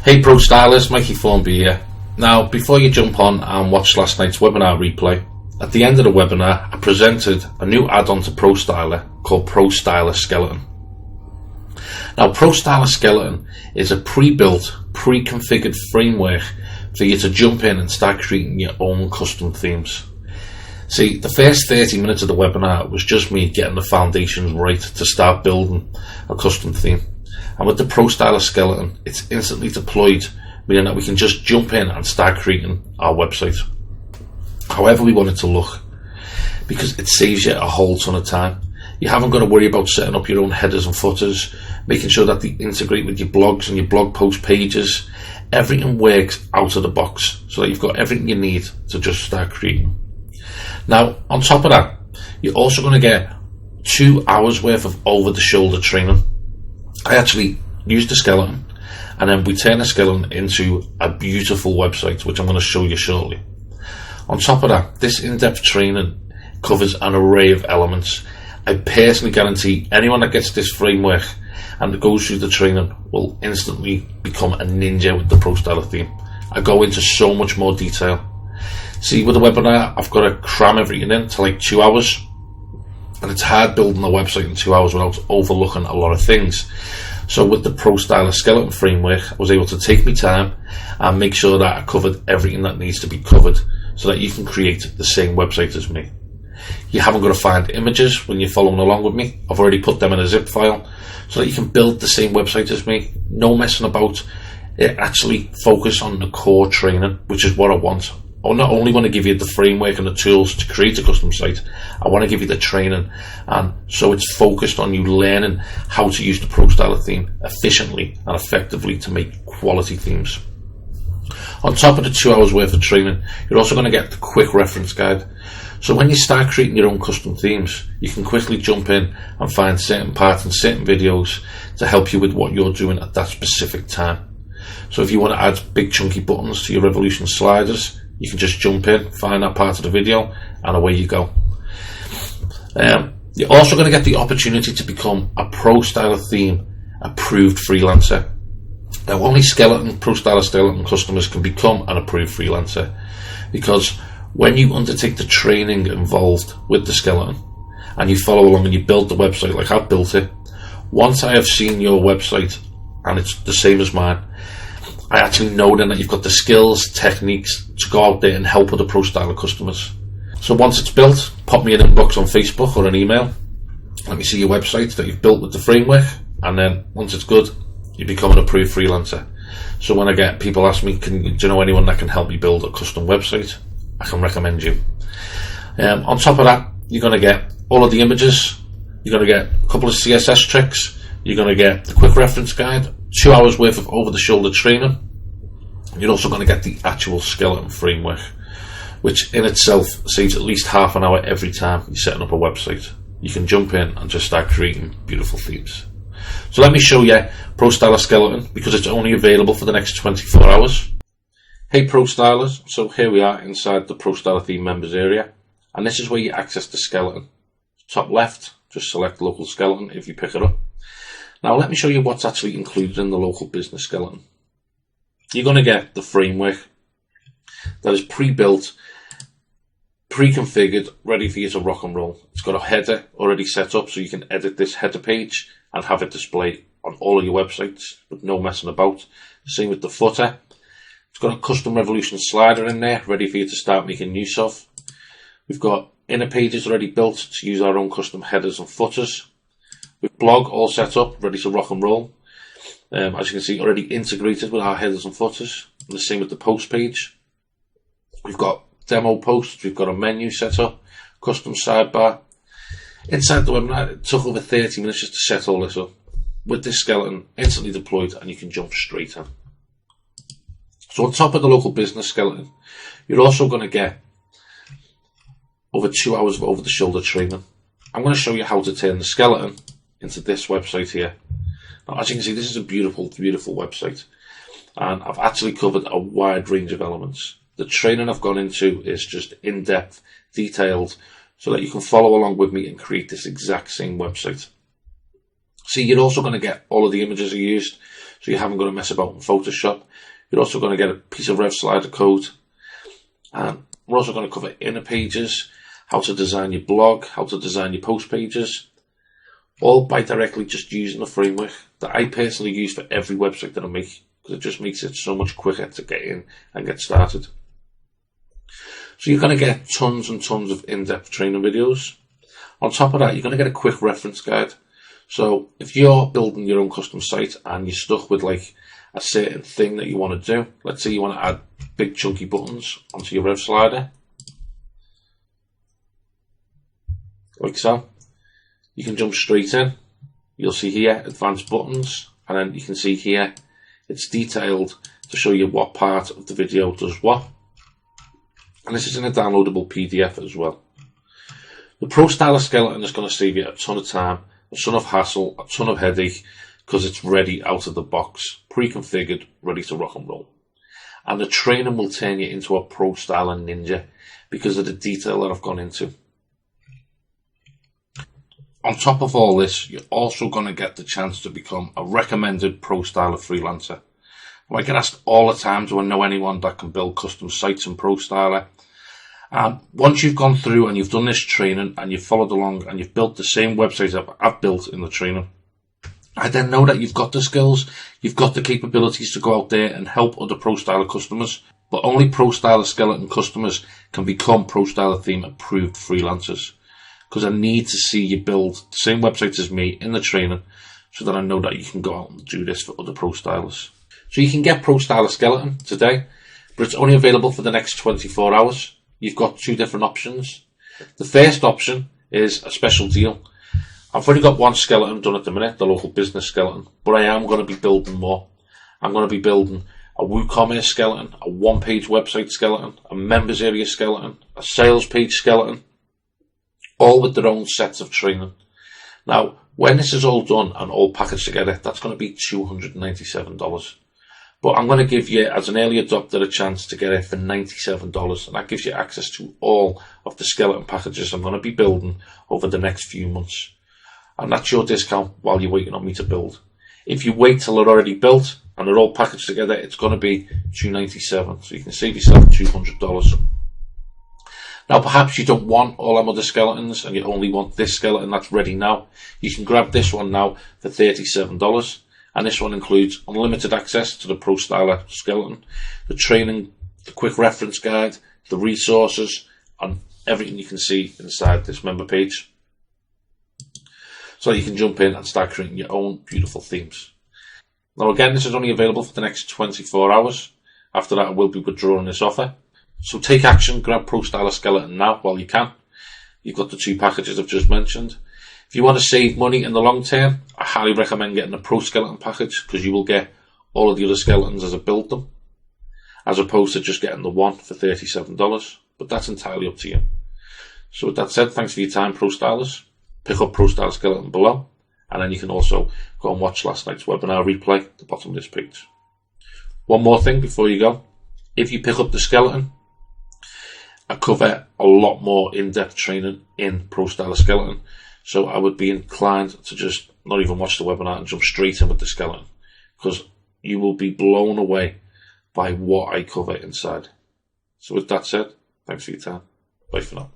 Hey Pro Stylers, Mikey Formby here. Now, before you jump on and watch last night's webinar replay, at the end of the webinar I presented a new add-on to Pro Styler called Pro Styler Skeleton. Now, Pro Styler Skeleton is a pre-built, pre-configured framework for you to jump in and start creating your own custom themes. See, the first 30 minutes of the webinar was just me getting the foundations right to start building a custom theme. And with the Pro Styler Skeleton, it's instantly deployed, meaning that we can just jump in and start creating our website however we want it to look, because it saves you a whole ton of time. You haven't got to worry about setting up your own headers and footers, making sure that they integrate with your blogs and your blog post pages. Everything works out of the box so that you've got everything you need to just start creating. Now, on top of that, you're also going to get 2 hours worth of over-the-shoulder training. I actually used the skeleton, and then we turn the skeleton into a beautiful website, which I'm going to show you shortly. On top of that, this in-depth training covers an array of elements. I personally guarantee anyone that gets this framework and goes through the training will instantly become a ninja with the Pro Styler theme. I go into so much more detail. See, with the webinar, I've got to cram everything into like 2 hours. And it's hard building a website in 2 hours without overlooking a lot of things. So with the Pro Styler Skeleton framework, I was able to take my time and make sure that I covered everything that needs to be covered so that you can create the same website as me. You haven't got to find images when you're following along with me. I've already put them in a zip file so that you can build the same website as me. No messing about. Actually focus on the core training, which is what I want. I not only want to give you the framework and the tools to create a custom site, I want to give you the training, and so it's focused on you learning how to use the Pro Styler theme efficiently and effectively to make quality themes. On top of the 2 hours worth of training, you're also going to get the quick reference guide. So when you start creating your own custom themes, you can quickly jump in and find certain parts and certain videos to help you with what you're doing at that specific time. So if you want to add big chunky buttons to your Revolution sliders, you can just jump in, find that part of the video, and away you go. You're also going to get the opportunity to become a Pro Styler theme approved freelancer. Now, only Pro Styler Skeleton customers can become an approved freelancer, because when you undertake the training involved with the skeleton and you follow along and you build the website like I've built it, once I have seen your website and it's the same as mine, I actually know then that you've got the skills, techniques to go out there and help other Pro Styler customers. So once it's built, pop me an inbox on Facebook or an email. Let me see your website that you've built with the framework, and then once it's good, you become an approved freelancer. So when I get people ask me, do you know anyone that can help me build a custom website, I can recommend you. On top of that, you're going to get all of the images, you're going to get a couple of CSS tricks, you're going to get the quick reference guide, 2 hours worth of over-the-shoulder training. You're also going to get the actual skeleton framework, which in itself saves at least half an hour every time you're setting up a website. You can jump in and just start creating beautiful themes. So let me show you Pro Styler Skeleton, because it's only available for the next 24 hours. Hey Pro Stylers, so here we are inside the Pro Styler theme members area, and this is where you access the skeleton. Top left, just select local skeleton if you pick it up. Now let me show you what's actually included in the local business skeleton. You're going to get the framework that is pre-built, pre-configured, ready for you to rock and roll. It's got a header already set up so you can edit this header page and have it display on all of your websites with no messing about. Same with the footer. It's got a custom Revolution slider in there ready for you to start making use of. We've got inner pages already built to use our own custom headers and footers. With blog all set up, ready to rock and roll. As you can see, already integrated with our headers and footers. And the same with the post page. We've got demo posts, we've got a menu set up, custom sidebar. Inside the webinar, it took over 30 minutes just to set all this up. With this skeleton, instantly deployed, and you can jump straight in. So on top of the local business skeleton, you're also going to get over 2 hours of over-the-shoulder training. I'm going to show you how to turn the skeleton into this website here. Now, as you can see, this is a beautiful, beautiful website, and I've actually covered a wide range of elements. The training I've gone into is just in-depth, detailed, so that you can follow along with me and create this exact same website. See, you're also going to get all of the images I used, so you haven't got to mess about in Photoshop. You're also going to get a piece of RevSlider code, and we're also going to cover inner pages, how to design your blog, how to design your post pages, all by directly just using the framework that I personally use for every website that I make, because it just makes it so much quicker to get in and get started. So you're going to get tons and tons of in-depth training videos. On top of that, you're going to get a quick reference guide. So if you're building your own custom site and you're stuck with like a certain thing that you want to do, let's say you want to add big chunky buttons onto your RevSlider, like so, you can jump straight in. You'll see here advanced buttons, and then you can see here it's detailed to show you what part of the video does what. And this is in a downloadable PDF as well. The ProStyler skeleton is going to save you a ton of time, a ton of hassle, a ton of headache, because it's ready out of the box, pre-configured, ready to rock and roll. And the training will turn you into a ProStyler ninja because of the detail that I've gone into. On top of all this, you're also going to get the chance to become a recommended ProStyler freelancer. I get asked all the time, do I know anyone that can build custom sites in ProStyler? Once you've gone through and you've done this training and you've followed along and you've built the same websites that I've built in the training, I then know that you've got the skills, you've got the capabilities to go out there and help other ProStyler customers. But only ProStyler skeleton customers can become ProStyler theme approved freelancers, because I need to see you build the same websites as me in the training so that I know that you can go out and do this for other ProStylers. So you can get ProStyler skeleton today, but it's only available for the next 24 hours. You've got two different options. The first option is a special deal. I've only got one skeleton done at the minute, the local business skeleton, but I am going to be building more. I'm going to be building a WooCommerce skeleton, a one-page website skeleton, a members area skeleton, a sales page skeleton, all with their own sets of training. Now, when this is all done and all packaged together, that's going to be $297. But I'm going to give you, as an early adopter, a chance to get it for $97, and that gives you access to all of the skeleton packages I'm going to be building over the next few months. And that's your discount while you're waiting on me to build. If you wait till they're already built and they're all packaged together, it's going to be $297, so you can save yourself $200. Now, perhaps you don't want all them other skeletons and you only want this skeleton that's ready now. You can grab this one now for $37. And this one includes unlimited access to the ProStyler skeleton, the training, the quick reference guide, the resources, and everything you can see inside this member page. So you can jump in and start creating your own beautiful themes. Now again, this is only available for the next 24 hours. After that, I will be withdrawing this offer. So take action, grab ProStyler skeleton now while you can. You've got the two packages I've just mentioned. If you want to save money in the long term, I highly recommend getting a Pro Skeleton package, because you will get all of the other skeletons as I build them, as opposed to just getting the one for $37. But that's entirely up to you. So with that said, thanks for your time, ProStylers. Pick up ProStyler skeleton below, and then you can also go and watch last night's webinar replay at the bottom of this page. One more thing before you go. If you pick up the skeleton, I cover a lot more in-depth training in ProStyler skeleton. So I would be inclined to just not even watch the webinar and jump straight in with the skeleton, because you will be blown away by what I cover inside. So with that said, thanks for your time. Bye for now.